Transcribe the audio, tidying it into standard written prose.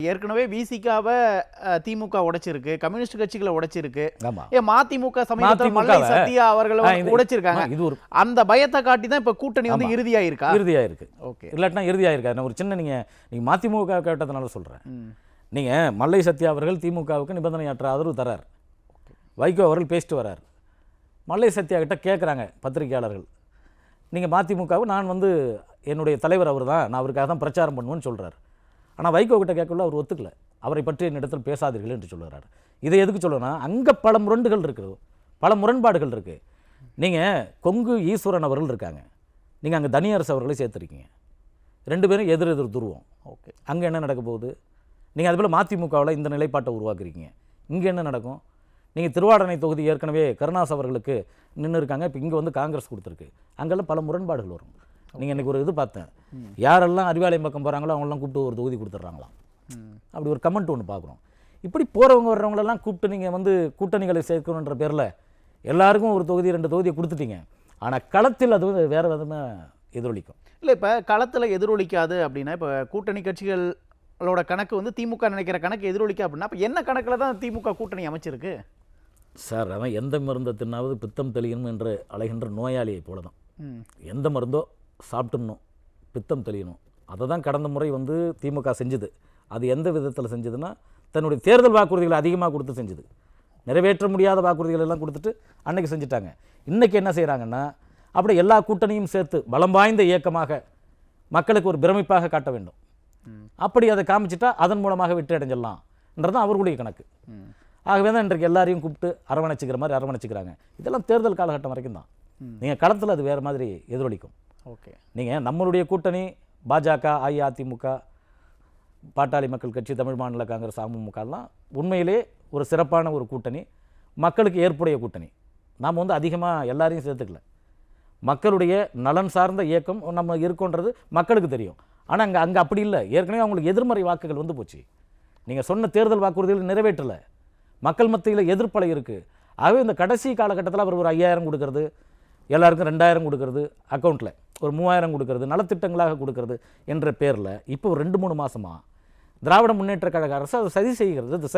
ஏற்கனவே விசிகாவை திமுக உடைச்சிருக்கு, கம்யூனிஸ்ட் கட்சிகளை உடைச்சிருக்கு. ஆமா. மதிமுக சமீபத்தில் மல்லை சத்யா அவர்களை உடைச்சிருக்காங்க. இது ஒரு அந்த பயத்தை காட்டி தான் இப்ப கூட்டணி வந்து இறுதியாயிருக்கா? இறுதியாயிருக்கு. ஓகே, இல்லாட்டினா இறுதியாயிருக்கா? நான் ஒரு சின்ன நீங்க மதிமுக கேட்டதுனால சொல்றேன். நீங்க மல்லை சத்யா அவர்கள் திமுகவுக்கு நிபந்தனையற்ற ஆதரவு தரார். வைகோ அவர்கள் பேசிட்டு வரார். மல்லை சத்யா கிட்ட கேட்குறாங்க பத்திரிகையாளர்கள், நீங்கள் மதிமுகவை நான் வந்து என்னுடைய தலைவர் அவர் தான், நான் அவருக்காக தான் பிரச்சாரம் பண்ணுவேன்னு சொல்கிறார். ஆனால் வைகோ கிட்ட கேட்கல, அவர் ஒத்துக்கல. அவரை பற்றி என்னிடத்தில் பேசாதீர்கள் என்று சொல்கிறார். இதை எதுக்கு சொல்லணும்னா, அங்கே பல முரண்டுகள் இருக்குது, பல முரண்பாடுகள் இருக்குது. நீங்கள் கொங்கு ஈஸ்வரன் அவர்கள் இருக்காங்க, நீங்கள் அங்கே தனியரசு அவர்களை சேர்த்துருக்கீங்க. 2 பேரும் எதிர் எதிர் துருவம். ஓகே, அங்கே என்ன நடக்க போகுது? நீங்கள் அதுபோல் மதிமுகவில் இந்த நிலைப்பாட்டை உருவாக்குறீங்க. இங்கே என்ன நடக்கும்? நீங்கள் திருவாடனை தொகுதி ஏற்கனவே கருணாஸ் அவர்களுக்கு நின்று இருக்காங்க, இப்போ இங்கே வந்து காங்கிரஸ் கொடுத்துருக்கு. அங்கெல்லாம் பல முரண்பாடுகள் வரும். நீங்கள் இன்றைக்கி ஒரு இது பார்த்தேன், யாரெல்லாம் அறிவாலயம் பக்கம் போகிறாங்களோ அவங்களெல்லாம் கூப்பிட்டு ஒரு தொகுதி கொடுத்துட்றாங்களாம். அப்படி ஒரு கமெண்ட் ஒன்று பார்க்குறோம். இப்படி போகிறவங்க வர்றவங்களெல்லாம் கூப்பிட்டு நீங்கள் வந்து கூட்டணிகளை சேர்க்கணுன்ற பேரில் எல்லாருக்கும் ஒரு தொகுதி 2 தொகுதியை கொடுத்துட்டீங்க. ஆனால் களத்தில் அது வந்து வேறு விதமாக எதிரொலிக்கும். இல்லை, இப்போ களத்தில் எதிரொலிக்காது அப்படின்னா, இப்போ கூட்டணி கட்சிகளோட கணக்கு வந்து திமுக நினைக்கிற கணக்கு எதிரொலிக்கா அப்படின்னா, இப்போ என்ன கணக்கில் தான் திமுக கூட்டணி அமைச்சிருக்கு சார்? அவன் எந்த மருந்தை தின்னாவது பித்தம் தெளியணும் என்று அலைகின்ற நோயாளியை போல தான். எந்த மருந்தோ சாப்பிட்டுணும், பித்தம் தெளியணும். அதை தான் கடந்த முறை வந்து திமுக செஞ்சுது. அது எந்த விதத்தில் செஞ்சதுன்னா, தன்னுடைய தேர்தல் வாக்குறுதிகளை அதிகமாக கொடுத்து செஞ்சுது. நிறைவேற்ற முடியாத வாக்குறுதிகள் எல்லாம் கொடுத்துட்டு அன்னைக்கு செஞ்சுட்டாங்க. இன்றைக்கி என்ன செய்கிறாங்கன்னா, அப்படி எல்லா கூட்டணியும் சேர்த்து பலம் வாய்ந்த இயக்கமாக மக்களுக்கு ஒரு பிரமிப்பாக காட்ட வேண்டும். அப்படி அதை காமிச்சிட்டா அதன் மூலமாக வெற்றி அடைஞ்சிடலாம்ன்றதான் அவர்களுடைய கணக்கு. ஆகவே தான் இன்றைக்கு எல்லாரையும் கூப்பிட்டு அரவணைச்சிக்கிற மாதிரி அரவணைச்சிக்கிறாங்க. இதெல்லாம் தேர்தல் காலகட்டம் வரைக்கும் தான். நீங்கள் களத்தில் அது வேறு மாதிரி எதிரொலிக்கும். ஓகே, நீங்கள் நம்மளுடைய கூட்டணி பாஜக, அஇஅதிமுக, பாட்டாளி மக்கள் கட்சி, தமிழ் மாநில காங்கிரஸ், அமமுகலாம் உண்மையிலே ஒரு சிறப்பான ஒரு கூட்டணி, மக்களுக்கு ஏற்புடைய கூட்டணி. நாம் வந்து அதிகமாக எல்லாரையும் சேர்த்துக்கல. மக்களுடைய நலன் சார்ந்த இயக்கம் நம்ம இருக்கோன்றது மக்களுக்கு தெரியும். ஆனால் அங்கே அப்படி இல்லை. ஏற்கனவே அவங்களுக்கு எதிர்மறை வாக்குகள் வந்து போச்சு. நீங்கள் சொன்ன தேர்தல் வாக்குறுதிகள் நிறைவேற்றலை. மக்கள் மத்தியில் எதிர்ப்பலை இருக்குது. ஆகவே இந்த கடைசி காலகட்டத்தில் அவர் ஒரு 5000 கொடுக்கறது, எல்லாருக்கும் 2000 கொடுக்கறது, அக்கௌண்ட்டில் ஒரு 3000 கொடுக்கறது, நலத்திட்டங்களாக கொடுக்கறது என்ற பேரில் இப்போ ஒரு 2-3 மாதமாக திராவிட முன்னேற்ற கழக அரசு அதை சரி செய்கிறது.